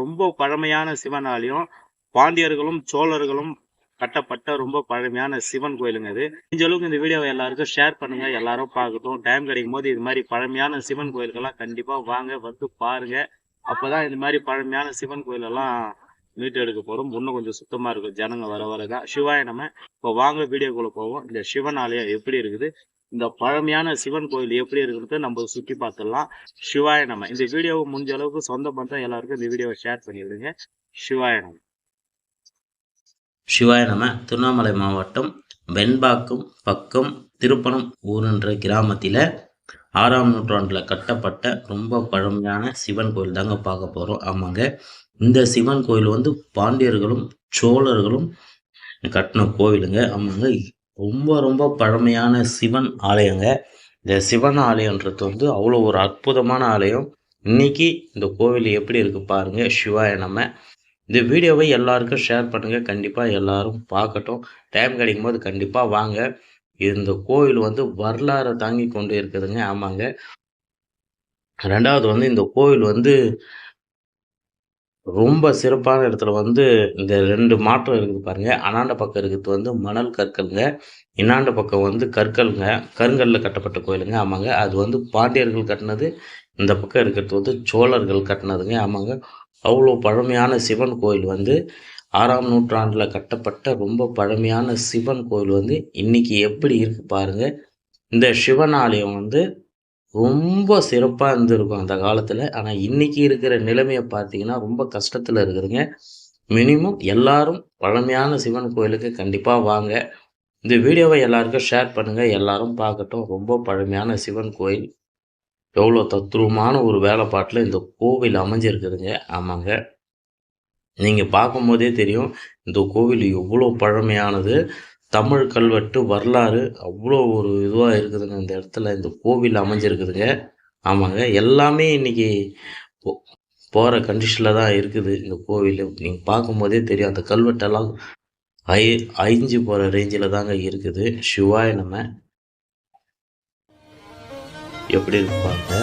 ரொம்ப பழமையான சிவன் ஆலயம். பாண்டியர்களும் சோழர்களும் கட்டப்பட்ட ரொம்ப பழமையான சிவன் கோயிலுங்க இது. முடிஞ்ச அளவுக்கு இந்த வீடியோவை எல்லாருக்கும் ஷேர் பண்ணுங்க, எல்லாரும் பார்க்கட்டும். டைம் கிடைக்கும் போது இது மாதிரி பழமையான சிவன் கோயிலுக்கெல்லாம் கண்டிப்பா வாங்க, வந்து பாருங்க. அப்பதான் இந்த மாதிரி பழமையான சிவன் கோயில் எல்லாம் மீட்டு எடுக்க போறோம். இன்னும் கொஞ்சம் சுத்தமா இருக்கும் ஜனங்க வர வரதான். சிவாய நம்ம இப்போ வாங்க வீடியோக்குள்ள போவோம். இந்த சிவன் ஆலயம் எப்படி இருக்குது, இந்த பழமையான சிவன் கோயில் எப்படி இருக்குன்னு நம்ம சுற்றி பார்த்துடலாம். சிவாய நம்ம இந்த வீடியோவை முடிஞ்ச அளவுக்கு சொந்த பந்தம் எல்லாருக்கும் இந்த வீடியோவை ஷேர் பண்ணிவிடுங்க. சிவாய நம்ம. சிவாய நம. திருவண்ணாமலை மாவட்டம் வெண்பாக்கம் பக்கம் திருப்பணம் ஊருன்ற கிராமத்தில் 6ஆம் நூற்றாண்டில் கட்டப்பட்ட ரொம்ப பழமையான சிவன் கோயில் தாங்க பார்க்க போகிறோம். ஆமாங்க, இந்த சிவன் கோயில் வந்து பாண்டியர்களும் சோழர்களும் கட்டின கோவிலுங்க. ஆமாங்க, ரொம்ப ரொம்ப பழமையான சிவன் ஆலயங்க. இந்த சிவன் ஆலயன்றது வந்து அவ்வளோ ஒரு அற்புதமான ஆலயம். இன்னைக்கு இந்த கோவில் எப்படி இருக்கு பாருங்க. சிவாய நம்ம. இந்த வீடியோவை எல்லாருக்கும் ஷேர் பண்ணுங்க, கண்டிப்பாக எல்லாரும் பார்க்கட்டும். டைம் கிடைக்கும் போது கண்டிப்பாக வாங்க. இந்த கோவில் வந்து வரலாறு தாங்கி கொண்டு இருக்குதுங்க. ஆமாங்க. ரெண்டாவது வந்து இந்த கோவில் வந்து ரொம்ப சிறப்பான இடத்துல வந்து இந்த 2 மாற்றம் இருக்குது பாருங்க. அண்ணாண்ட பக்கம் இருக்கிறது வந்து மணல் கற்கள்ங்க, இன்னாண்ட பக்கம் வந்து கற்கள்ங்க. கருங்கல்ல கட்டப்பட்ட கோயிலுங்க. ஆமாங்க, அது வந்து பாண்டியர்கள் கட்டினது. இந்த பக்கம் இருக்கிறது வந்து சோழர்கள் கட்டினதுங்க. ஆமாங்க, அவ்வளோ பழமையான சிவன் கோயில் வந்து 6ஆம் நூற்றாண்டில் கட்டப்பட்ட ரொம்ப பழமையான சிவன் கோயில் வந்து இன்னைக்கு எப்படி இருக்கு பாருங்க. இந்த சிவன் ஆலயம் வந்து ரொம்ப சிறப்பாக இருந்திருக்கும் அந்த காலத்தில். ஆனால் இன்னைக்கு இருக்கிற நிலைமையை பார்த்தீங்கன்னா ரொம்ப கஷ்டத்தில் இருக்குதுங்க. மினிமம் எல்லாரும் பழமையான சிவன் கோயிலுக்கு கண்டிப்பாக வாங்க. இந்த வீடியோவை எல்லாருக்கும் ஷேர் பண்ணுங்கள், எல்லாரும் பார்க்கட்டும். ரொம்ப பழமையான சிவன் கோயில், எவ்வளோ தத்ரூபமான ஒரு வேலைப்பாட்டில் இந்த கோவில் அமைஞ்சிருக்குதுங்க. ஆமாங்க, நீங்கள் பார்க்கும்போதே தெரியும் இந்த கோவில் எவ்வளோ பழமையானது. தமிழ் கல்வெட்டு வரலாறு அவ்வளோ ஒரு இதுவாக இருக்குதுங்க. இந்த இடத்துல இந்த கோவில் அமைஞ்சிருக்குதுங்க. ஆமாங்க, எல்லாமே இன்னைக்கு போகிற கண்டிஷனில் தான் இருக்குது இந்த கோவில். நீங்கள் பார்க்கும்போதே தெரியும் அந்த கல்வெட்டெல்லாம் அழிஞ்சு போகிற ரேஞ்சில் தாங்க இருக்குது. சிவாய நம்ம எப்படி இருக்கு பாருங்க.